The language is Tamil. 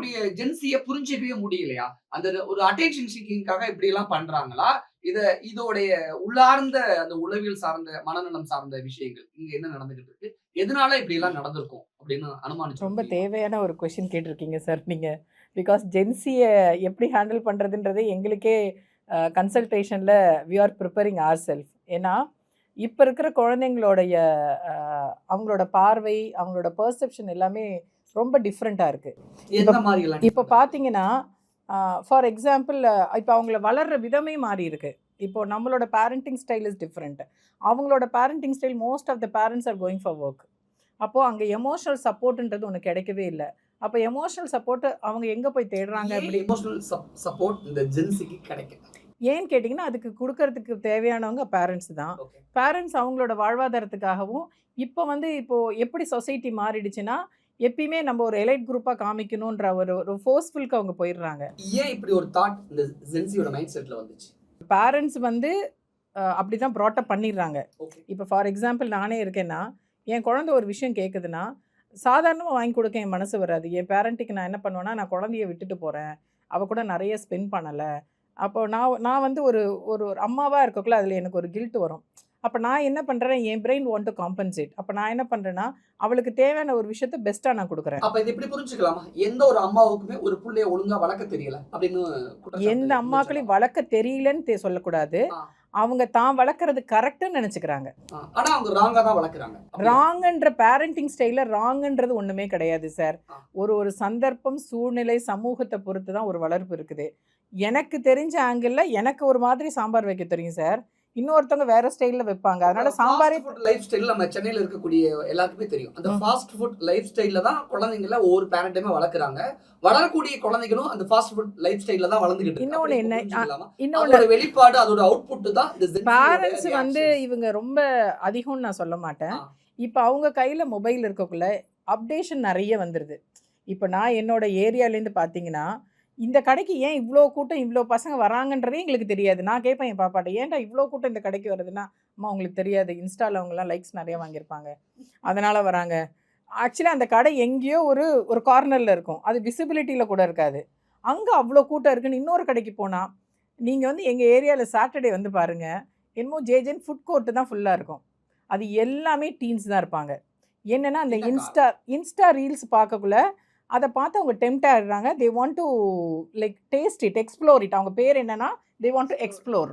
இருக்கக்கூடிய ஜென்சிய புரிஞ்சுக்கவே முடியலையா? அந்த ஒரு அட்டென்ஷன் சீக்கிங்காக இப்படியெல்லாம் பண்றாங்களா? இத இதோடைய உள்ளார்ந்த அந்த உளவியல் சார்ந்த, மனநலம் சார்ந்த விஷயங்கள் இங்க என்ன நடந்துகிட்டு இருக்கு? எதனால இப்படியெல்லாம் நடந்திருக்கும் அப்படின்னு அனுமானிச்சுக்க ரொம்ப முடியுமா? தேவையான ஒரு கொஸ்டின் கேட்டிருக்கீங்க சார் நீங்க. பிகாஸ் ஜென்ஸிய எப்படி ஹேண்டில் பண்றதுன்றதே எங்களுக்கே கன்சல்டேஷன்ல வி ஆர் பிரிப்பேரிங் ஆர் செல்ஃப். ஏன்னா, இப்ப இருக்கிற குழந்தைங்களுடைய அ அவங்களோட பார்வை, அவங்களோட பெர்செப்ஷன் எல்லாமே ரொம்ப டிஃப்ரெண்ட்டா இருக்கு. இப்ப எந்த மாரியெல்லாம் இப்ப டிஃபரெண்டா இருக்கு? பார்த்தீங்கன்னா, ஃபார் எக்ஸாம்பிள் இப்ப அவங்கள வளர்ற விதமே மாறி இருக்கு. இப்போ நம்மளோட பேரண்டிங் ஸ்டைல் இஸ் டிஃப்ரெண்ட். அவங்களோட parenting style most of the parents are going for work. அப்போ அங்க எமோஷனல் சப்போர்ட்ன்றது ஒண்ணு கிடைக்கவே இல்ல. அப்ப எமோஷனல் சப்போர்ட் அவங்க எங்க போய் தேடுறாங்க ஏன் அப்படி எமோஷனல் சப்போர்ட் இந்த ஜென்சிக்கு கிடைக்கல? ஏன்னு கேட்டிங்கன்னா, அதுக்கு குடுக்கறதுக்கு தேவையானவங்க பேரண்ட்ஸ் தான். ஓகே. பேரண்ட்ஸ் அவங்களோட வாழ்வாதாரத்துக்காகவும், இப்போ எப்படி சொசைட்டி மாறிடுச்சுன்னா, எப்பயுமே நம்ம ஒரு எலைட் குரூப்பா காமிக்கணுன்ற ஒரு ஒரு ஃபோர்ஸ்ஃபுல்க்கு அவங்க போயிடுறாங்க. ஏன் இப்படி ஒரு தாட் இந்த ஜென்சியோட மைண்ட் செட்ல வந்துச்சு? பேரண்ட்ஸ் வந்து அப்படிதான் ப்ராட் அப் பண்ணிடுறாங்க. ஓகே. இப்போ ஃபார் எக்ஸாம்பிள் நானே இருக்கேன்னா, என் குழந்தை ஒரு விஷயம் கேட்குதுன்னா, சாதாரணமா வாங்கி கொடுக்க என் மனசு வராது. என் பேரண்ட்டுக்கு நான் என்ன பண்ணுவேன்னா, நான் குழந்தைய விட்டுட்டு போறேன். அவ கூட நெறைய ஸ்பெண்ட் பண்ணல. அப்போ நான் நான் வந்து ஒரு ஒரு ஒரு அம்மாவா இருக்கக்குள்ள அதில எனக்கு ஒரு கில்ட் வரும். அப்ப நான் என்ன பண்றேன், என் பிரெயின் வாண்ட் டூ காம்பன்சேட். அப்ப நான் என்ன பண்றேன்னா, அவளுக்கு தேவையான ஒரு விஷயத்த பெஸ்ட்டா நான் குடுக்குறேன். அப்ப இது எப்படி புரிஞ்சுக்கலாமா? எந்த ஒரு அம்மாவுக்குமே ஒரு புள்ளைய ஒழுங்கா வளர்க்க தெரியல அப்படின்னு எந்த குற்றச்சாட்டு அம்மாக்களையும் முன்வச்சிடலாமா? வளர்க்க தெரியலன்னு சொல்லக்கூடாது. ஆ, அவங்க தான் வளர்க்கறது கரெக்ட்டுன்னு நெனச்சுக்கிறாங்க. ஆ. ஆனா அவங்க ராங்கா தான் வளர்க்குறாங்க. அப்படியா? ராங்குன்ற பேரண்டிங் ஸ்டைல்ல ராங்குன்றது ஒண்ணுமே கிடையாது சார். ஆ. ஒரு ஒரு சந்தர்ப்பம், சூழ்நிலை, சமூகத்த பொறுத்து தான் ஒரு வளர்ப்பு இருக்குது. எனக்கு தெரிஞ்ச ஆங்கிள்ல எனக்கு ஒரு மாதிரி சாம்பார் வைக்க தெரியும் சார். இன்னொருத்தவங்க வேற ஸ்டைல்ல வைப்பாங்க. இப்ப அதனால ஃபாஸ்ட் சாம்பாரே ஃபுட் லைஃப் ஸ்டைல் நம்ம சென்னையில இருக்கக்கூடிய எல்லாருக்குமே தெரியும். அந்த ம். ஃபாஸ்ட் ஃபுட் லைஃப் ஸ்டைல்ல தான் குழந்தைங்கள ஒவ்வொரு பேரண்ட்டுமே வளர்க்குறாங்க. வளரக்கூடிய குழந்தைகளும் அந்த ஃபாஸ்ட் ஃபுட் லைஃப் ஸ்டைல்ல தான் வளர்ந்துகிட்டு இருக்கு. இன்னொன்னு அப்படி இப்ப என்ன புரிஞ்சுக்கலாமா? இன்னொன்னு அதோட வெளிப்பாடு, அதோட அவுட்புட் தான் இந்த ஜென்சியோட பேரண்ட்ஸ் வந்து ரியாக்ஷன்ஸ். இவங்க ரொம்ப அதிகம்னு நான் சொல்ல மாட்டேன். ஆ. இப்ப அவங்க கையில மொபைல் இருக்கக்குள்ள அப்டேஷன் நெறைய வந்துருது. இப்ப நான் என்னோட ஏரியாலேருந்து பார்த்தீங்கன்னா, இந்த கடைக்கு ஏன் இவ்ளோ கூட்டம், இவ்ளோ பசங்க வராங்கன்றதே எங்களுக்கு தெரியாது. நான் கேட்பேன் என் பாப்பாட்ட, "ஏன்டா இவ்ளோ கூட்டம் இந்த கடைக்கு வருதுன்னா?" "அம்மா உங்களுக்கு தெரியாது. இன்ஸ்டால அவங்கலாம் லைக்ஸ் நெறைய வாங்கியிருப்பாங்க. அதனால வராங்க." ஆக்சுவலா அந்த கடை எங்கேயோ ஒரு ஒரு கார்னர்ல இருக்கும். அது விசிபிலிட்டில கூட இருக்காது. அங்க அவ்ளோ கூட்டம் இருக்குன்னு இன்னொரு கடைக்கு போனா, நீங்க வந்து எங்க ஏரியால சாட்டர்டே வந்து பாருங்க, என்னமோ ஜேஜேன்னு ஃபுட் கோர்ட் தான் ஃபுல்லா இருக்கும். அது எல்லாமே டீன்ஸ் தான் இருப்பாங்க. என்னன்னா, அந்த என்ன இன்ஸ்டா காரணம்? இன்ஸ்டா ரீல்ஸ் பார்க்கக்குள்ள, அத பார்த்து அவங்க டெம்ப்ட் ஆயிடுறாங்க. They want to like taste it, explore it. அவங்க பேர் என்னன்னா, they want to explore. Explore.